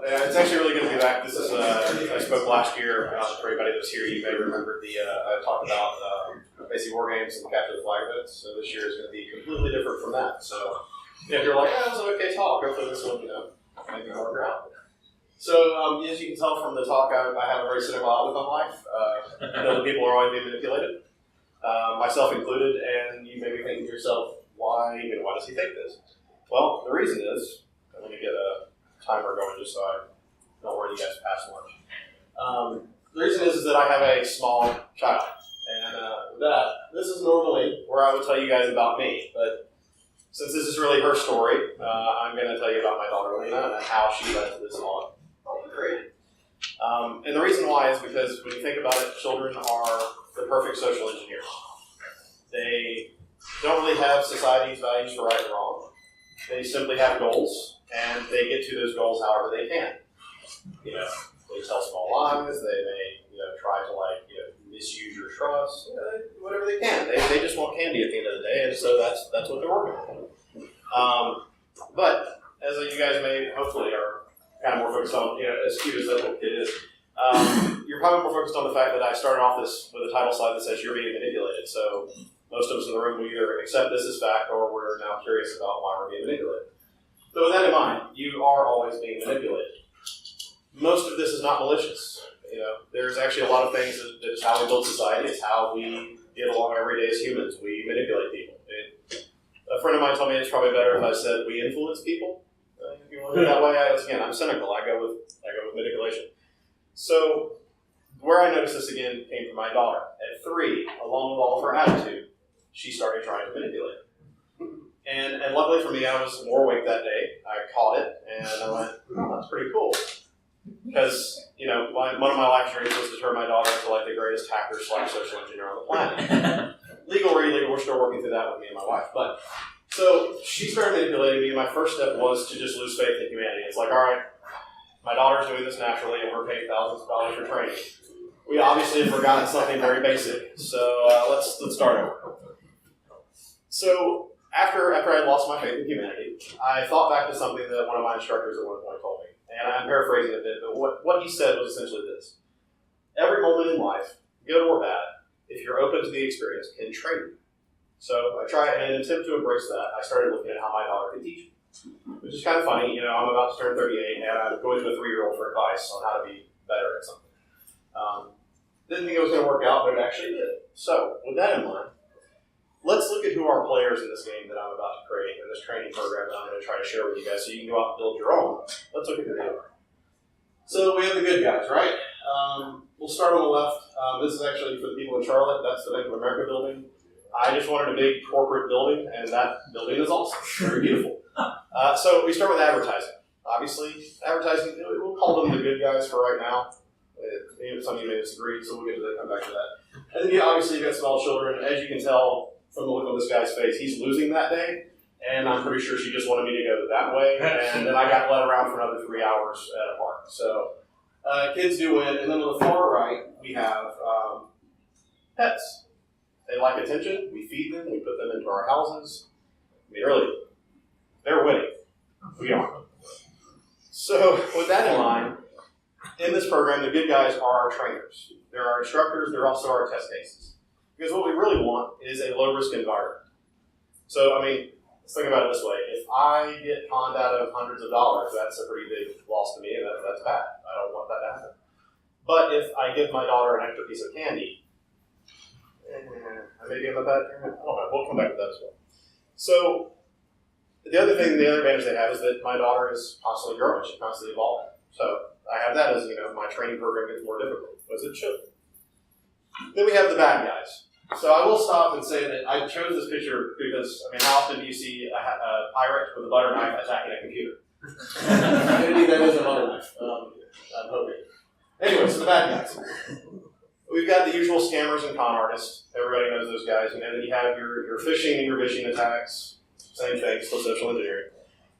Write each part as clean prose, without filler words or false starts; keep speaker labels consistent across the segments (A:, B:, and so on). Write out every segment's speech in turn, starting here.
A: It's actually really good to be back. This is I spoke last year. For anybody that was here, you may remember I talked about basic war games and capture the flag events. So this year is going to be completely different from that. So if you're like, oh, it's an okay talk, hopefully this will, maybe more ground. So as you can tell from the talk, I have a very cynical outlook on life. People are always being manipulated, myself included, and you may be thinking to yourself, why does he think this? Well, the reason is, I'm going to get a timer going just so I don't worry you guys past lunch. The reason is that I have a small child, and this is normally where I would tell you guys about me, but since this is really her story, I'm going to tell you about my daughter Lena and how she led to this all created. And the reason why is because when you think about it, children are the perfect social engineers. They don't really have society's values for right and wrong. They simply have goals, and they get to those goals however they can. They tell small lies. They may, try to misuse your trust. Whatever they can. They just want candy at the end of the day, and so that's what they're working on. But as you guys may hopefully are kind of more focused on, as cute as that little kid is, you're probably more focused on the fact that I started off this with a title slide that says you're being manipulated. So most of us in the room will either accept this as fact or we're now curious about why we're being manipulated. So with that in mind, you are always being manipulated. Most of this is not malicious. There's actually a lot of things that is how we build society. It's how we get along every day as humans. We manipulate people. A friend of mine told me it's probably better if I said we influence people. If you want to do it that way, again, I'm cynical. I go with manipulation. So where I noticed this again came from my daughter. At 3, along with all of her attitude, she started trying to manipulate. And luckily for me, I was more awake that day. I caught it, and I went, oh, that's pretty cool. Because, one of my life dreams was to turn my daughter into the greatest hacker / social engineer on the planet. Legal or illegal, we're still working through that with me and my wife. But so she started manipulating me, and my first step was to just lose faith in humanity. It's like, all right, my daughter's doing this naturally, and we're paying thousands of dollars for training. We obviously have forgotten something very basic, so let's start over. So after I lost my faith in humanity, I thought back to something that one of my instructors at one point told me, and I'm paraphrasing a bit, but what he said was essentially this: every moment in life, good or bad, if you're open to the experience, can train you. So I tried, in an attempt to embrace that, I started looking at how my daughter could teach me, which is kind of funny. I'm about to turn 38, and I'm going to a 3-year-old for advice on how to be better at something. Didn't think it was going to work out, but it actually did. So with that in mind, let's look at who are players in this game that I'm about to create, in this training program that I'm going to try to share with you guys so you can go out and build your own. Let's look at who they are. So we have the good guys, right? We'll start on the left. This is actually for the people in Charlotte. That's the Bank of America building. I just wanted a big corporate building, and that building is awesome. Very beautiful. So we start with advertising. Obviously, advertising, we'll call them the good guys for right now. Some of you may disagree, so we'll come back to that. And then obviously you've got small children. As you can tell from the look on this guy's face, he's losing that day, and I'm pretty sure she just wanted me to go that way, and then I got led around for another 3 hours at a park. So kids do win. And then on the far right, we have pets. They like attention. We feed them. We put them into our houses. Really, they're winning. We aren't. So with that in mind, in this program, the good guys are our trainers. They're our instructors. They're also our test cases. Because what we really want is a low-risk environment. So, let's think about it this way. If I get conned out of hundreds of dollars, that's a pretty big loss to me, and that's bad. I don't want that to happen. But if I give my daughter an extra piece of candy, maybe I'm a bad parent. I don't know. We'll come back to that as well. So, the other advantage they have is that my daughter is constantly growing. She's constantly evolving. So, I have that as, my training program gets more difficult, as it should. Then we have the bad guys. So I will stop and say that I chose this picture because, how often do you see a pirate with a butter knife attacking a computer? Maybe that is a butter knife. I'm hoping. Anyway, so the bad guys. We've got the usual scammers and con artists. Everybody knows those guys. And then you have your phishing and your vishing attacks. Same thing, still social engineering.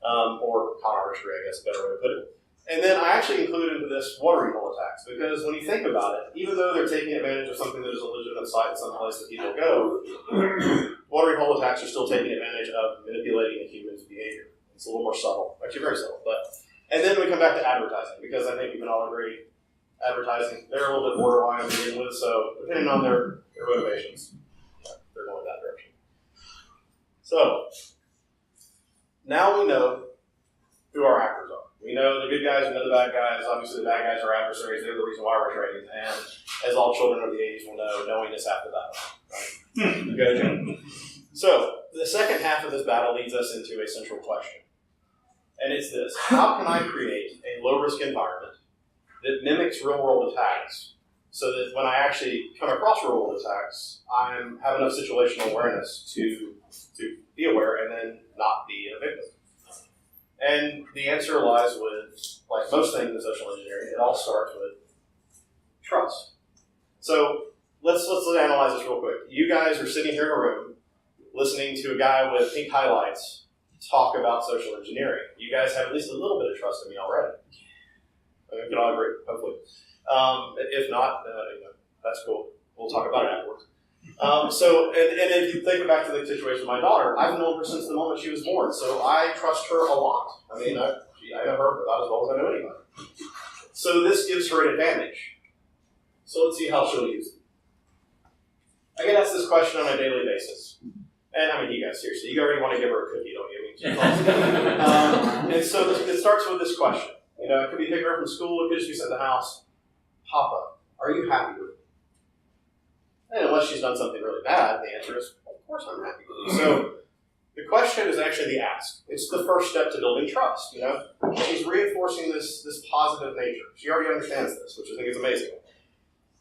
A: Or con artistry, I guess, a better way to put it. And then I actually included into this watering hole attacks, because when you think about it, even though they're taking advantage of something that is a legitimate site and some place that people go, watering hole attacks are still taking advantage of manipulating a human's behavior. It's a little more subtle, actually very subtle, but And then we come back to advertising, because I think we can all agree, advertising, they're a little bit borderline to begin with, so depending on their motivations, they're going that direction. So, now we know who our actors are. We know the good guys, we know the bad guys. Obviously, the bad guys are adversaries. They're the reason why we're trading. And as all children of the 80s will know, knowing is half the battle. Right? Go, Jim. So, the second half of this battle leads us into a central question. And it's this: how can I create a low-risk environment that mimics real-world attacks so that when I actually come across real-world attacks, I have enough situational awareness to be aware and then not be a victim? And the answer lies with, like most things in social engineering, it all starts with trust. So let's analyze this real quick. You guys are sitting here in a room listening to a guy with pink highlights talk about social engineering. You guys have at least a little bit of trust in me already. We can all agree, hopefully. If not, that's cool. We'll talk about it afterwards. So if you think back to the situation with my daughter, I've known her since the moment she was born, so I trust her a lot. I mean, I know her about as well as I know anybody. So this gives her an advantage. So let's see how she'll use it. I get asked this question on a daily basis. And I mean, you guys, seriously, you already want to give her a cookie, don't you? And so it starts with this question. You know, it could be picking her up from school, it could just be sitting in the house. Papa, are you happy with me? And unless she's done something really bad, the answer is, of course I'm happy with you. So the question is actually the ask. It's the first step to building trust, you know? She's reinforcing this positive nature. She already understands this, which I think is amazing.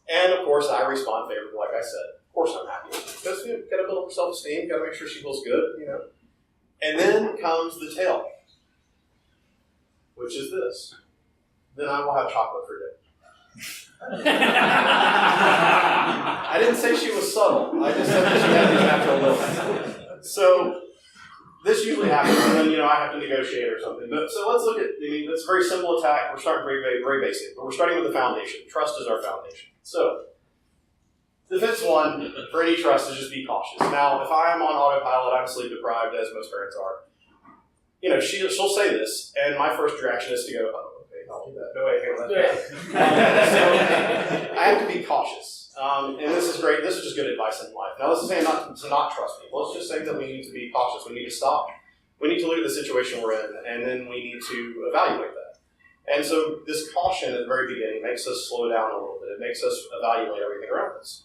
A: And of course, I respond favorably, like I said. Of course I'm happy with you. Because you got to build up her self-esteem, got to make sure she feels good, you know? And then comes the tail, which is this. Then I will have chocolate for dinner. I didn't say she was subtle. I just said that she had to get after a little. So this usually happens, and then I have to negotiate or something. But so let's look at. It's a very simple attack. We're starting very basic, but we're starting with the foundation. Trust is our foundation. So defense one for any trust is just be cautious. Now, if I'm on autopilot, I'm sleep deprived, as most parents are. She'll say this, and my first reaction is to go, "Oh, okay, I'll do that. No way, so I have to be cautious. And this is great. This is just good advice in life. Now, this is saying not to not trust people. Let's just say that we need to be cautious. We need to stop. We need to look at the situation we're in, and then we need to evaluate that. And so this caution at the very beginning makes us slow down a little bit. It makes us evaluate everything around us.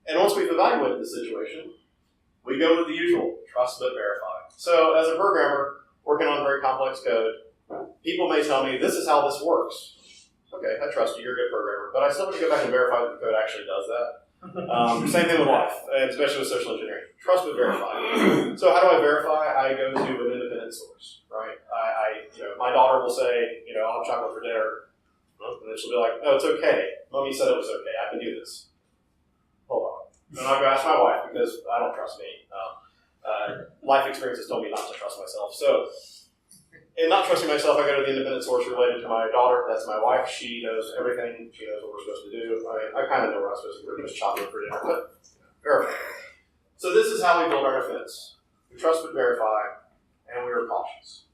A: And once we've evaluated the situation, we go with the usual, trust but verify. So as a programmer working on very complex code, people may tell me, this is how this works. Okay, I trust you, you're a good programmer, but I still have to go back and verify that the code actually does that. Same thing with life, and especially with social engineering. Trust but verify. So how do I verify? I go to an independent source, right? My daughter will say, I'll have chocolate for dinner, and then she'll be like, no, it's okay. Mommy said it was okay, I can do this. Hold on. And I'll go ask my wife, because I don't trust me. Life experience has told me not to trust myself. So, in not trusting myself, I go to the independent source related to my daughter. That's my wife. She knows everything. She knows what we're supposed to do. I kind of know what I'm supposed to do. We're just chocolate for dinner, but verify. So this is how we build our defense. We trust but verify, and we are cautious.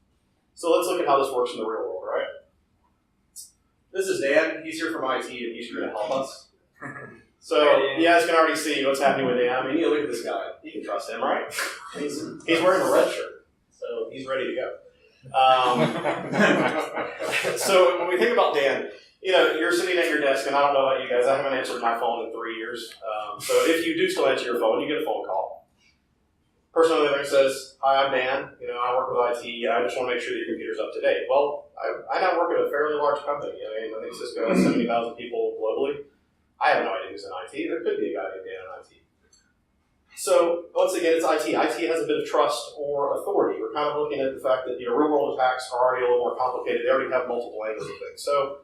A: So let's look at how this works in the real world, right? This is Dan. He's here from IT, and he's here to help us. So you guys can already see what's happening with Dan. You look at this guy. You can trust him, right? He's wearing a red shirt, so he's ready to go. So when we think about Dan, you're sitting at your desk, and I don't know about you guys, I haven't answered my phone in 3 years. So if you do still answer your phone, you get a phone call. Person on the other says, "Hi, I'm Dan. I work with IT. I just want to make sure that your computer's up to date." Well, I now work at a fairly large company. I think Cisco has 70,000 people globally. I have no idea who's in IT. There could be a guy named Dan in IT. So, once again, it's IT. IT has a bit of trust or authority. We're kind of looking at the fact that real-world attacks are already a little more complicated. They already have multiple angles of things. So,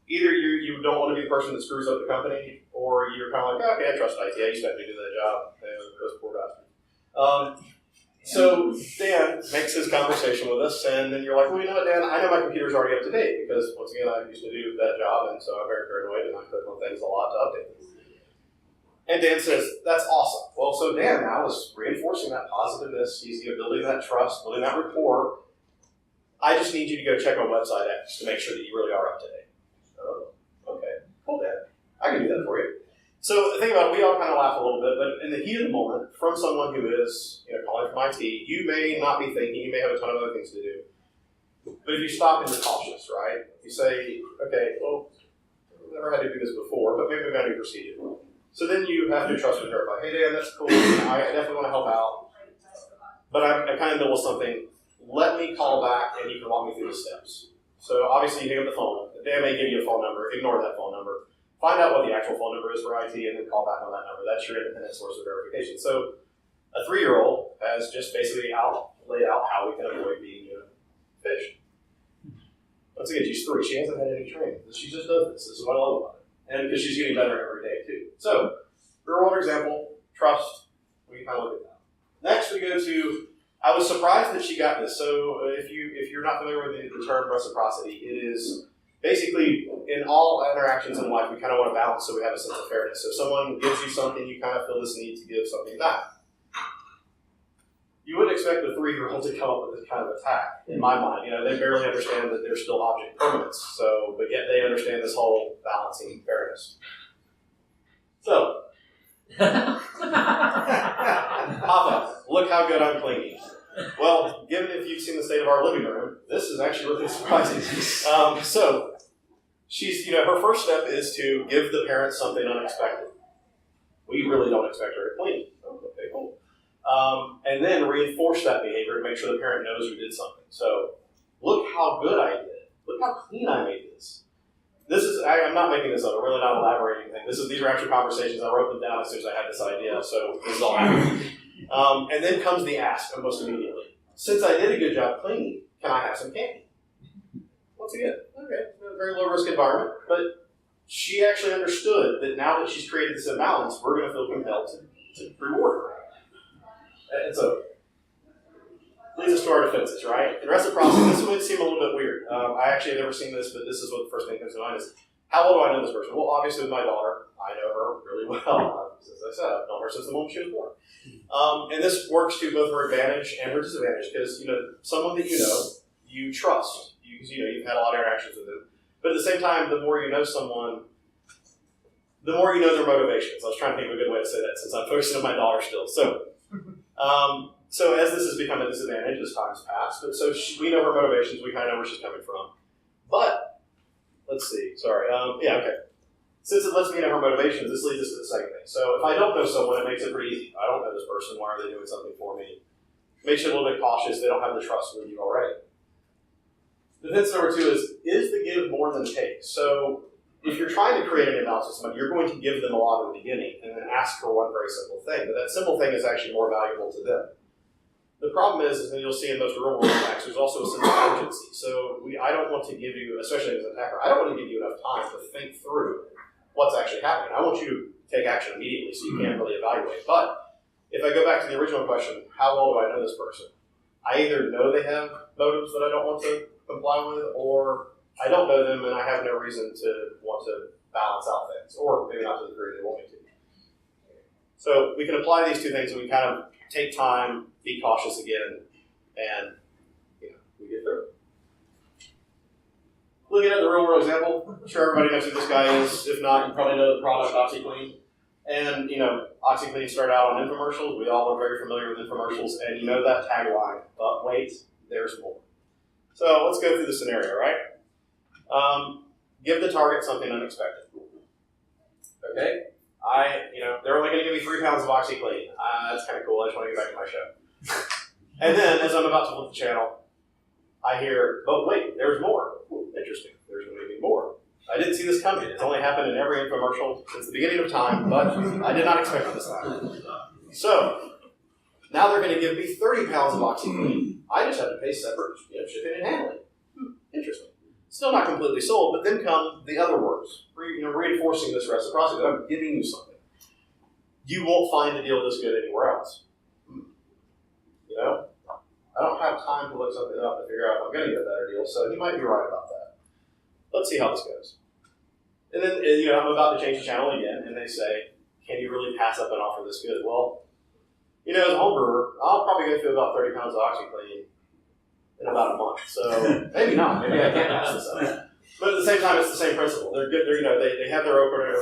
A: either you don't want to be the person that screws up the company, or you're kind of like, okay, I trust IT. I used to have to do that job. Those poor bastards. So, Dan makes his conversation with us, and then you're like, well, you know what, Dan? I know my computer's already up to date, because, once again, I used to do that job, and so I'm very paranoid, and I click on things a lot to update them. And Dan says, that's awesome. Well, so Dan now is reinforcing that positiveness. He's building that trust, building that rapport. I just need you to go check on website X to make sure that you really are up to date. Oh, okay, cool, Dad. I can do that for you. So the thing about it, we all kind of laugh a little bit, but in the heat of the moment, from someone who is calling from IT, you may not be thinking, you may have a ton of other things to do. But if you stop and you're cautious, right? You say, okay, well, I've never had to do this before, but maybe we've got to proceed. So then you have to trust and verify. Hey, Dan, that's cool. I definitely want to help out. But I'm kind of in the middle of something. Let me call back and you can walk me through the steps. So obviously you hang up the phone. Dan may give you a phone number. Ignore that phone number. Find out what the actual phone number is for IT and then call back on that number. That's your independent source of verification. So a 3-year-old has just basically laid out how we can avoid being fished. Once again, she's 3. She hasn't had any training. She just does this. This is what I love about it. And because she's getting better every day, too. So, real-world example, trust. We can kind of look at that. Next, we go to, I was surprised that she got this. So, if you're not familiar with the term reciprocity, it is basically in all interactions in life, we kind of want to balance so we have a sense of fairness. So, if someone gives you something, you kind of feel this need to give something back. You wouldn't expect the 3-year-old to come up with this kind of attack, in my mind. They barely understand that there's still object permanence. So, but yet they understand this whole balancing fairness. So, Papa, look how good I'm cleaning. Well, given if you've seen the state of our living room, this is actually really surprising. So, she's, her first step is to give the parents something unexpected. We really don't expect her to clean. Okay, cool. And then reinforce that behavior to make sure the parent knows we did something. So, look how good I did. Look how clean I made this. This is, I'm not making this up. I'm really not elaborating anything. These are actual conversations. I wrote them down as soon as I had this idea. So, this is all happening. And then comes the ask almost immediately. Since I did a good job cleaning, can I have some candy? Once again, okay, a very low risk environment, but she actually understood that now that she's created this imbalance, we're going to feel compelled to reward her. And so, leads us to our defenses, right? In reciprocity, this would seem a little bit weird. I actually have never seen this, but this is what the first thing that comes to mind is, how well do I know this person? Well, obviously with my daughter, I know her really well. As I said, I've known her since the moment she was born. And this works to both her advantage and her disadvantage, because someone that you trust, because you've had a lot of interactions with them. But at the same time, the more you know someone, the more you know their motivations. I was trying to think of a good way to say that since I'm focusing on my daughter still. So as this has become a disadvantage as time's passed, but so we know her motivations, we kind of know where she's coming from. But, let's see, sorry, okay. Since it lets me know her motivations, this leads us to the second thing. So if I don't know someone, it makes it pretty easy. I don't know this person, why are they doing something for me? Makes you a little bit cautious, they don't have the trust with you already. Defense number 2 is the give more than take? So if you're trying to create an imbalance with somebody, you're going to give them a lot in the beginning and then ask for one very simple thing. But that simple thing is actually more valuable to them. The problem is that you'll see in most real world attacks, there's also a sense of urgency. So I don't want to give you, especially as an attacker, I don't want to give you enough time to think through what's actually happening. I want you to take action immediately so you can't really evaluate. But if I go back to the original question, how well do I know this person? I either know they have motives that I don't want to comply with, or I don't know them and I have no reason to want to balance out things, or maybe not to the degree they want me to. So we can apply these 2 things and we kind of take time, be cautious again, and we get through it. Looking at the real world example, I'm sure everybody knows who this guy is. If not, you probably know the product OxyClean. And OxyClean started out on infomercials. We all are very familiar with infomercials, and you know that tagline, but wait, there's more. So let's go through the scenario, right? Give the target something unexpected. Okay? They're only going to give me 3 pounds of OxyClean. That's kind of cool. I just want to get back to my show. And then, as I'm about to flip the channel, I hear, but wait, there's more. Ooh, interesting. There's going to be more. I didn't see this coming. It's only happened in every infomercial since the beginning of time, but I did not expect it this time. So, now they're going to give me 30 pounds of OxyClean. I just have to pay separate shipping and handling. Interesting. Still not completely sold, but then come the other words, reinforcing this reciprocity that I'm giving you something. You won't find a deal this good anywhere else. I don't have time to look something up to figure out if I'm going to get a better deal, so you might be right about that. Let's see how this goes. And then, I'm about to change the channel again, and they say, can you really pass up an offer this good? Well, as a home brewer, I'll probably go through about 30 pounds of OxyClean in about a month. So maybe not. Maybe I can't pass this up. But at the same time, it's the same principle. They're good. They have their opener.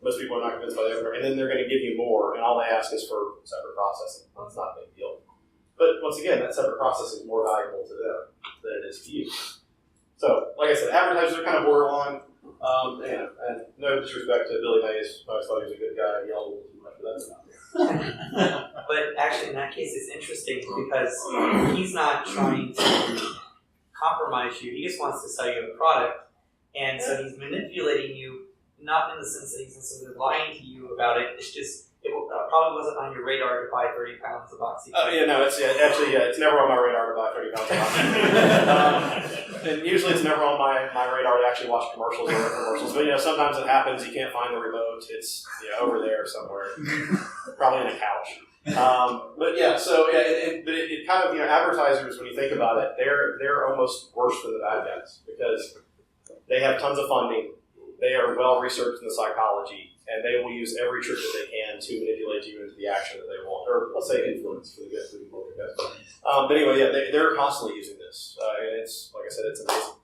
A: Most people are not convinced by the opener, and then they're going to give you more, and all they ask is for separate processing. Well, it's not a big deal. But once again, that separate processing is more valuable to them than it is to you. So, like I said, advertisers are kind of borderline. And no disrespect to Billy Mays. I always thought he was a good guy. He yelled a little too much, but that's not.
B: But actually, in that case, it's interesting because he's not trying to compromise you. He just wants to sell you a product. And so he's manipulating you, not in the sense that he's necessarily lying to you about it. It's just, it probably wasn't on your radar to buy 30 pounds of oxy.
A: Oh, it's never on my radar to buy 30 pounds of oxy. And usually it's never on my radar to actually watch commercials or commercials. But, sometimes it happens. You can't find the remote. It's over there somewhere, probably in a couch. But it kind of, advertisers, when you think about it, they're almost worse than the bad guys because they have tons of funding. They are well researched in the psychology, and they will use every trick that they can to manipulate you into the action that they want, or let's say influence for the guys. But anyway, they're constantly using this, and it's, like I said, it's amazing.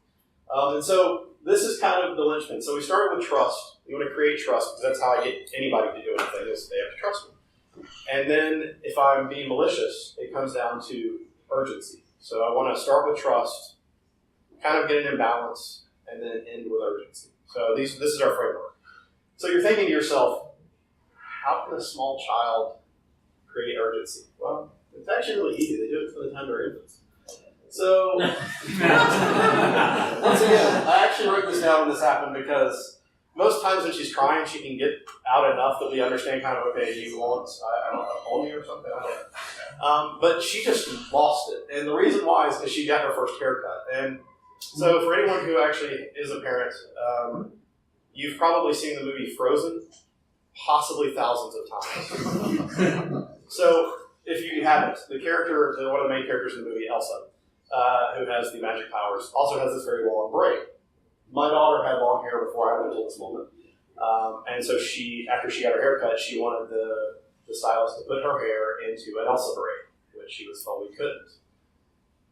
A: And so this is kind of the linchpin. So we started with trust. You want to create trust because that's how I get anybody to do anything is they have to trust me. And then if I'm being malicious, it comes down to urgency. So I want to start with trust, kind of get an imbalance, and then end with urgency. So this is our framework. So you're thinking to yourself, how can a small child create urgency? Well, it's actually really easy. They do it for the time they're infants. So, once again, I actually wrote this down when this happened because most times when she's crying, she can get out enough that we understand kind of, okay, you want, I don't know, a pony or something? I don't know. But she just lost it. And the reason why is because she got her first haircut. And so for anyone who actually is a parent, you've probably seen the movie Frozen, possibly thousands of times. So if you haven't, one of the main characters in the movie, Elsa, who has the magic powers, also has this very long braid. My daughter had long hair before I went until this moment. And so after she got her haircut, she wanted the stylist to put her hair into an Elsa braid, which she was told we couldn't.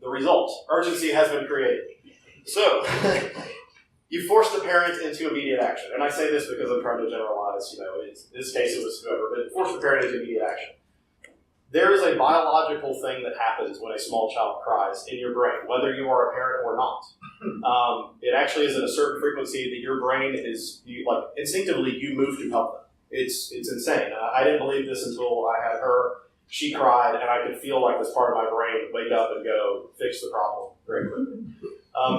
A: The result, urgency has been created. So, you force the parent into immediate action. And I say this because I'm trying to generalize, in this case it was whoever, but force the parent into immediate action. There is a biological thing that happens when a small child cries in your brain, whether you are a parent or not. It actually is at a certain frequency that your brain is, instinctively you move to help them. It's insane. I didn't believe this until I had her. She cried, and I could feel like this part of my brain wake up and go fix the problem very quickly.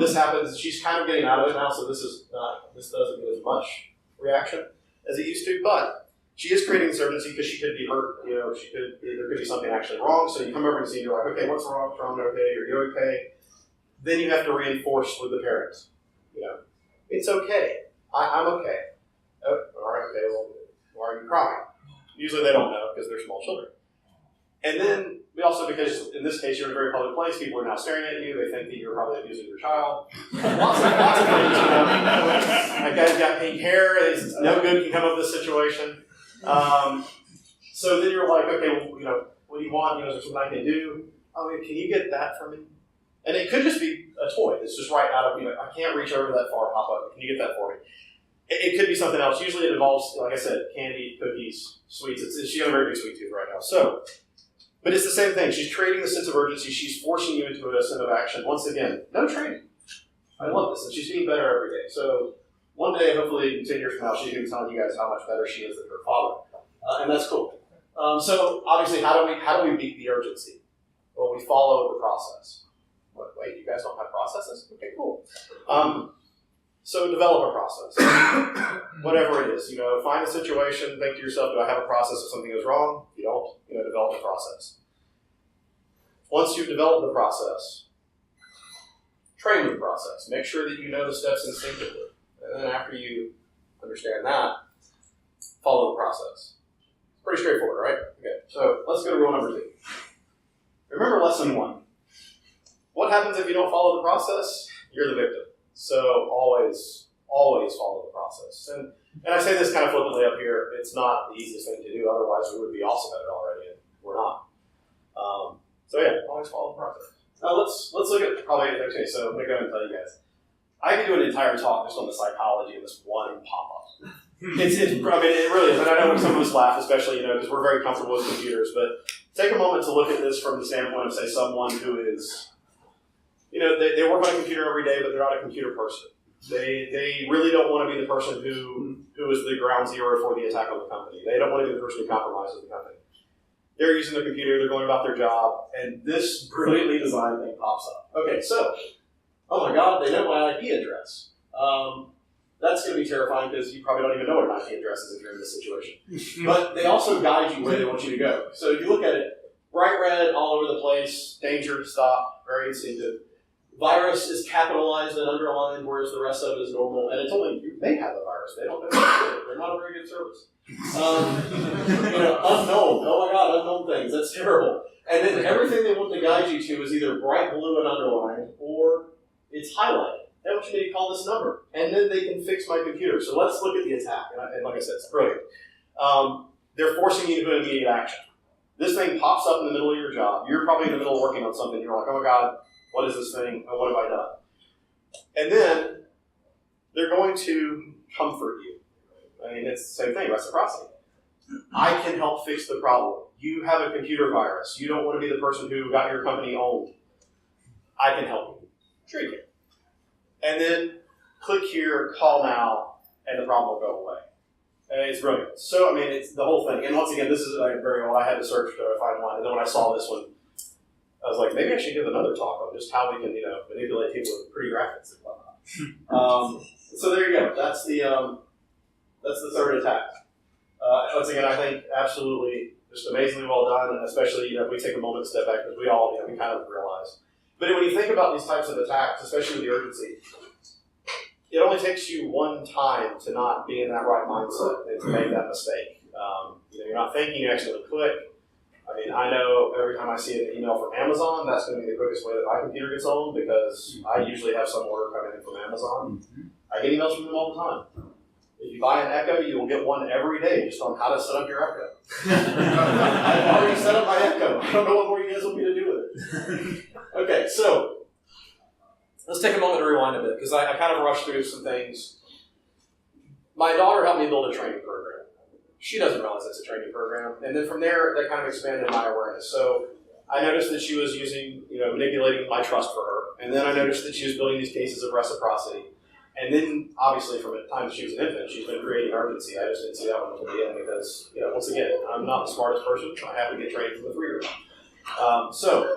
A: This happens. She's kind of getting out of it now, so this doesn't get as much reaction as it used to. But she is creating this urgency because she could be hurt. There could be something actually wrong. So you come over and see, you're like, okay, what's wrong? What's wrong? Okay, are you okay? Then you have to reinforce with the parents. It's okay. I'm okay. Oh, all right. Okay. Well, why are you crying? Usually they don't know because they're small children. And then we also, because in this case you're in a very public place, people are now staring at you. They think that you're probably abusing your child. Lots of things. That guy's got pink hair. No good can come of this situation. So then you're like, okay, well, what do you want? Is there something I can do? Can you get that for me? And it could just be a toy. It's just right out of I can't reach over that far. Pop up. Can you get that for me? It could be something else. Usually it involves, like I said, candy, cookies, sweets. She got a very big sweet tooth right now. But it's the same thing. She's creating a sense of urgency. She's forcing you into a sense of action. Once again, no training. I love this. And she's getting better every day. So one day, hopefully, 10 years from now, she's going to be telling you guys how much better she is than her father. And that's cool. So obviously, how do we beat the urgency? Well, we follow the process. Wait, you guys don't have processes? Okay, cool. So develop a process. Whatever it is. Find a situation, think to yourself, do I have a process if something goes wrong? If you don't, develop a process. Once you've developed the process, train the process. Make sure that you know the steps instinctively. And then after you understand that, follow the process. It's pretty straightforward, right? Okay, so let's go to rule number 2. Remember lesson 1. What happens if you don't follow the process? You're the victim. So always follow the process. And I say this kind of flippantly up here. It's not the easiest thing to do. Otherwise, we would be awesome at it already, and we're not. So yeah, always follow the process. Let's look at probably, okay, so I'm going to go ahead and tell you guys. I could do an entire talk just on the psychology of this one pop-up. I mean, it really is, and I know some of us laugh, especially, because we're very comfortable with computers, but take a moment to look at this from the standpoint of, say, someone who is, they work on a computer every day, but they're not a computer person. They really don't want to be the person who is the ground zero for the attack on the company. They don't want to be the person who compromises the company. They're using their computer, they're going about their job, and this brilliantly designed thing pops up. Okay, so, oh my God, they know my IP address. That's going to be terrifying because you probably don't even know what an IP address is if you're in this situation. But they also guide you where they want you to go. So if you look at it, bright red all over the place, danger, stop, very instinctive. Virus is capitalized and underlined, whereas the rest of it is normal. And it's only, they have a virus. They don't know. They're not a very good service. Unknown. Oh my God, unknown things. That's terrible. And then everything they want to guide you to is either bright blue and underlined, or it's highlighted. They want you to call this number. And then they can fix my computer. So let's look at the attack. And like I said, it's brilliant. They're forcing you to do immediate action. This thing pops up in the middle of your job. You're probably in the middle of working on something. You're like, oh my God, what is this thing? And what have I done? And then they're going to comfort you. I mean, it's the same thing, reciprocity. I can help fix the problem. You have a computer virus. You don't want to be the person who got your company owned. I can help you. Sure you can. And then click here, call now, and the problem will go away. And it's brilliant. So, I mean, it's the whole thing. And once again, this is very old. I had to search to find one. And then when I saw this one, I was like, maybe I should give another talk on just how we can, manipulate people with pretty graphics and whatnot. So there you go. That's the third attack. Once again, I think absolutely just amazingly well done, and especially if we take a moment to step back, because we all we kind of realize. But when you think about these types of attacks, especially with the urgency, it only takes you one time to not be in that right mindset and to make that mistake. You're not thinking, you accidentally click. I mean, I know every time I see an email from Amazon, that's going to be the quickest way that my computer gets on, because I usually have some order coming in from Amazon. I get emails from them all the time. If you buy an Echo, you will get one every day just on how to set up your Echo. I've already set up my Echo. I don't know what more you guys want me to do with it. Okay, so let's take a moment to rewind a bit, because I kind of rushed through some things. My daughter helped me build a training program. She doesn't realize it's a training program. And then from there, that kind of expanded my awareness. So I noticed that she was using, manipulating my trust for her. And then I noticed that she was building these cases of reciprocity. And then, obviously, from the time that she was an infant, she's been creating urgency. I just didn't see that one until the end because, once again, I'm not the smartest person. I have to get trained from the 3-year-old. So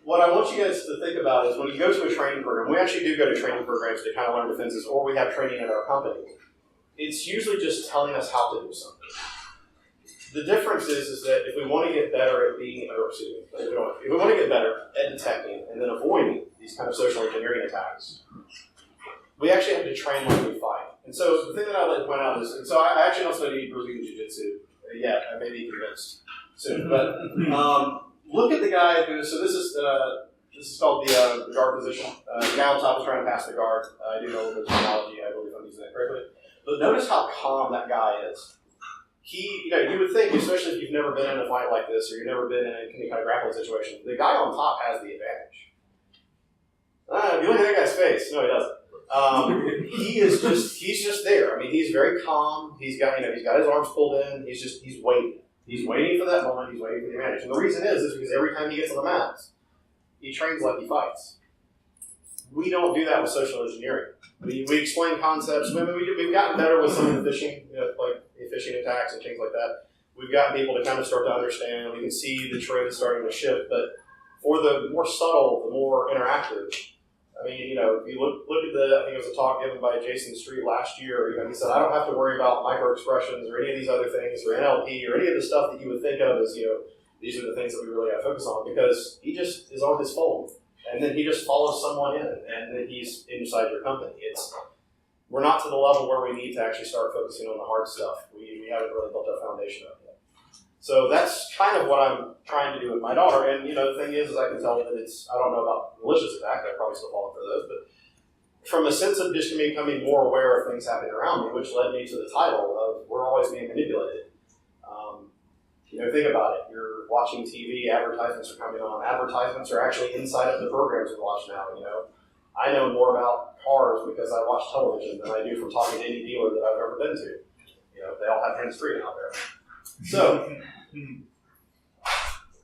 A: what I want you guys to think about is when you go to a training program, we actually do go to training programs to kind of learn defenses, or we have training at our company. It's usually just telling us how to do something. The difference is that if we want to get better at being, if we want to get better at detecting and then avoiding these kind of social engineering attacks, we actually have to train like we fight. And so the thing that I'd like to point out is, and so I actually don't study Brazilian Jiu-Jitsu yet. I may be convinced soon. But look at the guy who, so this is called the guard position. The guy on top is trying to pass the guard. I do know the terminology. I believe I'm using that correctly. But notice how calm that guy is. He, you would think, especially if you've never been in a fight like this or you've never been in any kind of grappling situation, the guy on top has the advantage. If you look at that guy's face, no, he doesn't. He's just there. I mean, he's very calm. He's got his arms pulled in. He's waiting. He's waiting for that moment. He's waiting for the advantage. And the reason is because every time he gets on the mat, he trains like he fights. We don't do that with social engineering. We explain concepts. We've gotten better with some of the phishing, like the phishing attacks and things like that. We've gotten people to kind of start to understand. We can see the trend starting to shift. But for the more subtle, the more interactive, I mean, if you look at I think it was a talk given by Jason Street last year, he said, I don't have to worry about microexpressions or any of these other things or NLP or any of the stuff that you would think of as, these are the things that we really got to focus on, because he just is on his phone. And then he just follows someone in, and then he's inside your company. We're not to the level where we need to actually start focusing on the hard stuff. We haven't really built our foundation up yet. So that's kind of what I'm trying to do with my daughter. And the thing is I can tell that I don't know about malicious attack. I probably still fall for those, but from a sense of just becoming more aware of things happening around me, which led me to the title of "We're Always Being Manipulated." Think about it. You're watching TV, advertisements are coming on. Advertisements are actually inside of the programs we watch now, I know more about cars because I watch television than I do from talking to any dealer that I've ever been to. They all have hands-free out there. So,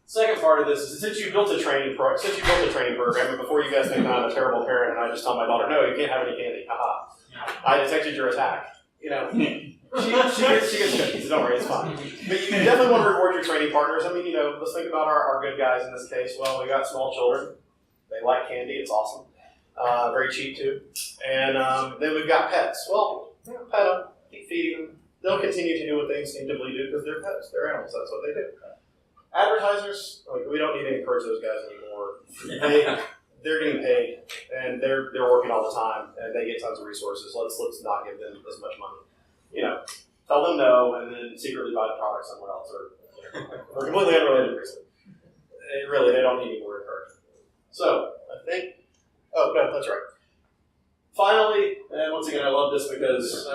A: second part of this is since you built a training program, and before you guys think that I'm a terrible parent and I just tell my daughter, no, you can't have any candy, haha. I detected your attack. She gets cookies, don't worry, it's fine. But you definitely want to reward your training partners. Let's think about our good guys in this case. Well, we got small children. They like candy, it's awesome. Very cheap too. And then we've got pets. Well, pet them, keep feeding them. They'll continue to do what they instinctively do because they're pets, they're animals, that's what they do. Advertisers, we don't need to encourage those guys anymore. They're getting paid, and they're working all the time, and they get tons of resources. Let's not give them as much money. Tell them no, and then secretly buy the product somewhere else, or completely unrelated reason. They don't need any more encouragement. So, I think, no, that's right. Finally, and once again, I love this because,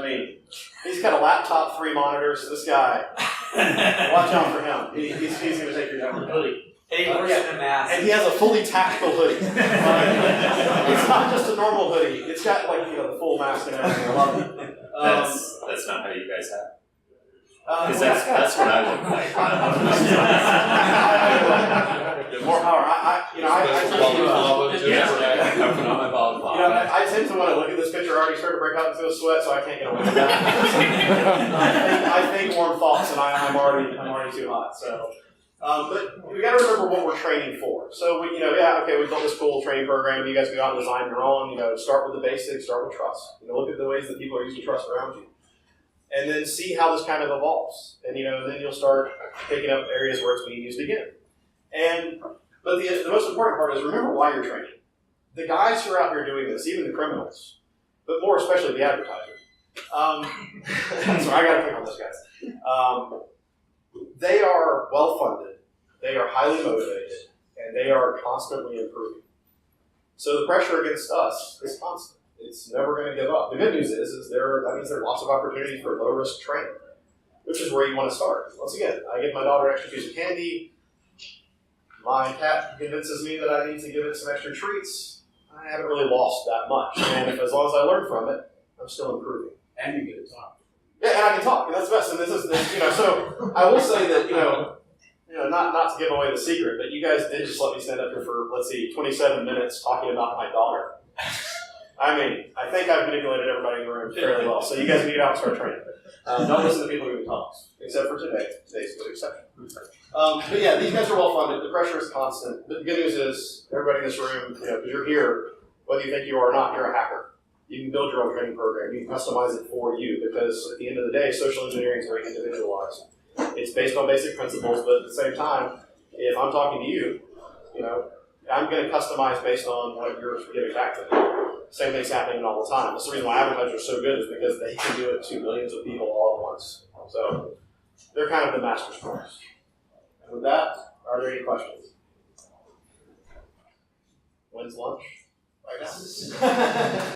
A: he's got a laptop, 3 monitors. This guy, watch out for him. He's going to take your number.
B: Hoodie. And he wears a mask.
A: And he has a fully tactical hoodie. It's not just a normal hoodie. It's got the full mask and everything. I love it.
C: That's not how you guys have.
A: Because
C: that's what I look like.
A: More power. I tend to want to look at this picture. I already started to break out into a sweat, so I can't get away with that. I think warm thoughts, and I'm already too hot. So, but we got to remember what we're training for. So we built this cool training program. You guys go out and design your own. Start with the basics. Start with trust. Look at the ways that people are using trust around you. And then see how this kind of evolves. And then you'll start picking up areas where it's being used again. But the most important part is remember why you're training. The guys who are out here doing this, even the criminals, but more especially the advertisers. So I got to pick on those guys. They are well funded, they are highly motivated, and they are constantly improving. So the pressure against us is constant. It's never going to give up. The good news is that means there are lots of opportunities for low-risk training, which is where you want to start. Once again, I give my daughter an extra piece of candy. My cat convinces me that I need to give it some extra treats. I haven't really lost that much. And as long as I learn from it, I'm still improving.
D: And you get to talk.
A: Yeah, and I can talk, and that's the best. And this is so I will say that, not to give away the secret, but you guys did just let me stand up here for, 27 minutes talking about my daughter. I think I've manipulated everybody in the room fairly well, so you guys need to get out and start training. Don't listen to people who talks, except for today. Today's a good exception. But yeah, these guys are well funded. The pressure is constant. But the good news is, everybody in this room, because you're here, whether you think you are or not, you're a hacker. You can build your own training program. You can customize it for you, because at the end of the day, social engineering is very individualized. It's based on basic principles, but at the same time, if I'm talking to you, I'm going to customize based on what you're giving back to me. Same thing's happening all the time. That's the reason why advertisers are so good, is because they can do it to millions of people all at once. So they're kind of the master strokes. And with that, are there any questions? When's lunch? Right now?